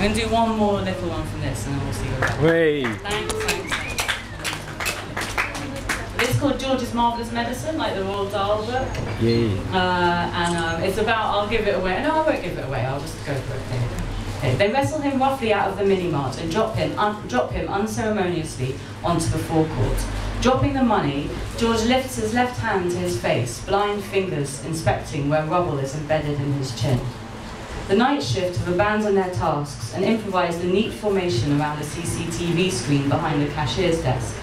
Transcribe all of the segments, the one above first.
going to do one more little one from this and then we'll see you again. Wait. Thanks. This is called George's Marvellous Medicine, like the Roald Dahl book. Yeah. It's about, I'll give it away. No, I won't give it away, I'll just go for it. Okay. They wrestle him roughly out of the mini-mart and drop him unceremoniously onto the forecourt. Dropping the money, George lifts his left hand to his face, blind fingers inspecting where rubble is embedded in his chin. The night shift have abandoned their tasks and improvised a neat formation around the CCTV screen behind the cashier's desk.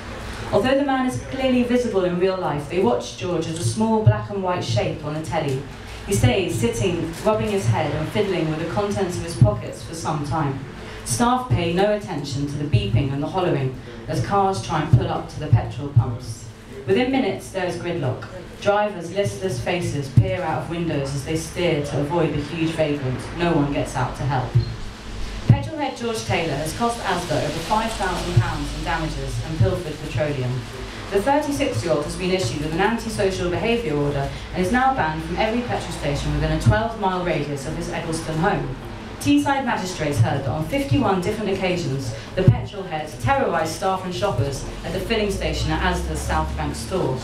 Although the man is clearly visible in real life, they watch George as a small black and white shape on the telly. He stays sitting, rubbing his head and fiddling with the contents of his pockets for some time. Staff pay no attention to the beeping and the hollering as cars try and pull up to the petrol pumps. Within minutes, there is gridlock. Drivers' listless faces peer out of windows as they steer to avoid the huge vagrant. No one gets out to help. Petrolhead George Taylor has cost Asda over £5,000 in damages and pilfered petroleum. The 36-year-old has been issued with an antisocial behaviour order and is now banned from every petrol station within a 12-mile radius of his Eggleston home. Teesside magistrates heard that on 51 different occasions, the petrol head terrorised staff and shoppers at the filling station at Asda's South Bank store.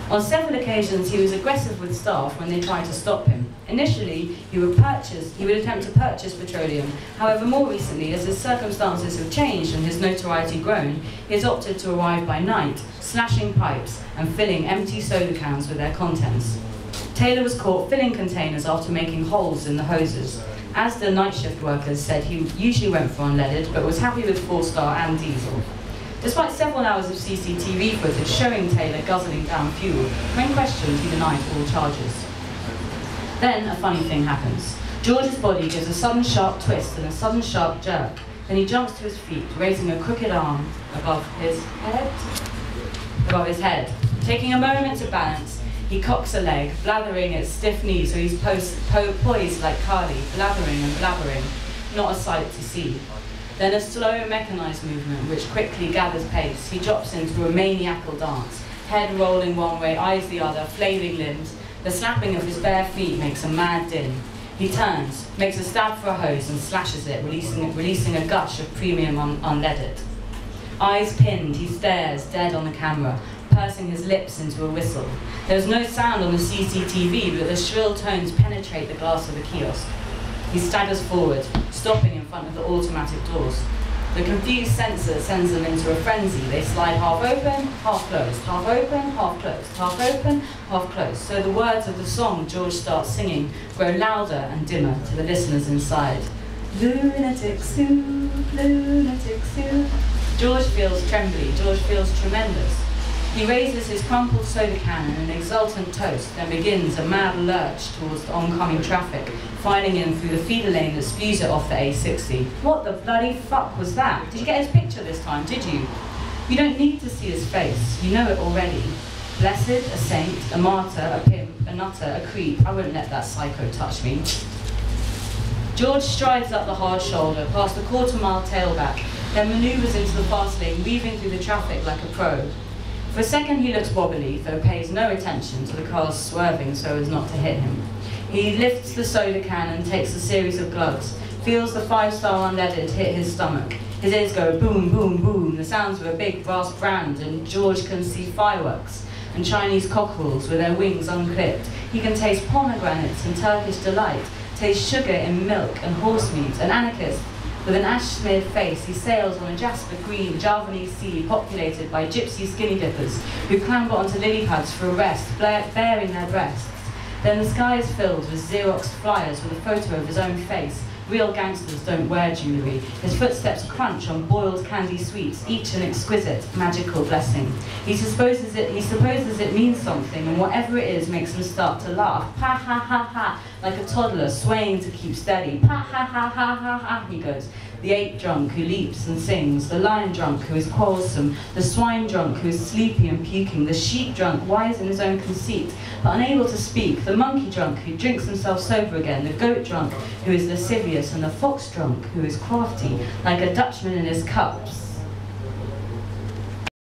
On several occasions, he was aggressive with staff when they tried to stop him. Initially, he would attempt to purchase petroleum. However, more recently, as his circumstances have changed and his notoriety grown, he has opted to arrive by night, slashing pipes and filling empty soda cans with their contents. Taylor was caught filling containers after making holes in the hoses. As the night shift workers said, he usually went for unleaded, but was happy with 4-star and diesel. Despite several hours of CCTV footage showing Taylor guzzling down fuel, when questioned, he denied all charges. Then a funny thing happens. George's body gives a sudden sharp twist and a sudden sharp jerk. Then he jumps to his feet, raising a crooked arm above his head. Taking a moment to balance, he cocks a leg, blathering its stiff knee so he's poised like Carly, blathering and blabbering, not a sight to see. Then a slow, mechanised movement which quickly gathers pace. He drops into a maniacal dance, head rolling one way, eyes the other, flailing limbs. The slapping of his bare feet makes a mad din. He turns, makes a stab for a hose and slashes it, releasing a gush of premium unleaded. Eyes pinned, he stares, dead on the camera, pursing his lips into a whistle. There is no sound on the CCTV, but the shrill tones penetrate the glass of the kiosk. He staggers forward, stopping in front of the automatic doors. The confused sensor sends them into a frenzy. They slide half open, half closed, half open, half closed, half open, half closed. So the words of the song George starts singing grow louder and dimmer to the listeners inside. Lunatic soup, lunatic soup. George feels trembly, George feels tremendous. He raises his crumpled soda can in an exultant toast, then begins a mad lurch towards the oncoming traffic, filing in through the feeder lane that spews it off the A60. What the bloody fuck was that? Did you get his picture this time, did you? You don't need to see his face, you know it already. Blessed, a saint, a martyr, a pimp, a nutter, a creep. I wouldn't let that psycho touch me. George strides up the hard shoulder, past the quarter-mile tailback, then manoeuvres into the fast lane, weaving through the traffic like a pro. For a second he looks wobbly, though pays no attention to the cars swerving so as not to hit him. He lifts the soda can and takes a series of glugs, feels the 5-star unleaded hit his stomach. His ears go boom, boom, boom, the sounds of a big brass brand, and George can see fireworks and Chinese cockerels with their wings unclipped. He can taste pomegranates and Turkish delight, taste sugar in milk and horse meat. An anarchist with an ash-smeared face, he sails on a jasper green Javanese sea populated by gypsy skinny dippers who clamber onto lily pads for a rest, baring their breasts. Then the sky is filled with Xerox flyers with a photo of his own face. Real gangsters don't wear jewellery. His footsteps crunch on boiled candy sweets, each an exquisite, magical blessing. He supposes it means something, and whatever it is makes him start to laugh. Ha ha ha ha, like a toddler swaying to keep steady. Ha ha ha ha ha ha, he goes. The ape drunk who leaps and sings, the lion drunk who is quarrelsome, the swine drunk who is sleepy and puking, the sheep drunk wise in his own conceit, but unable to speak, the monkey drunk who drinks himself sober again, the goat drunk who is lascivious, and the fox drunk who is crafty, like a Dutchman in his cups.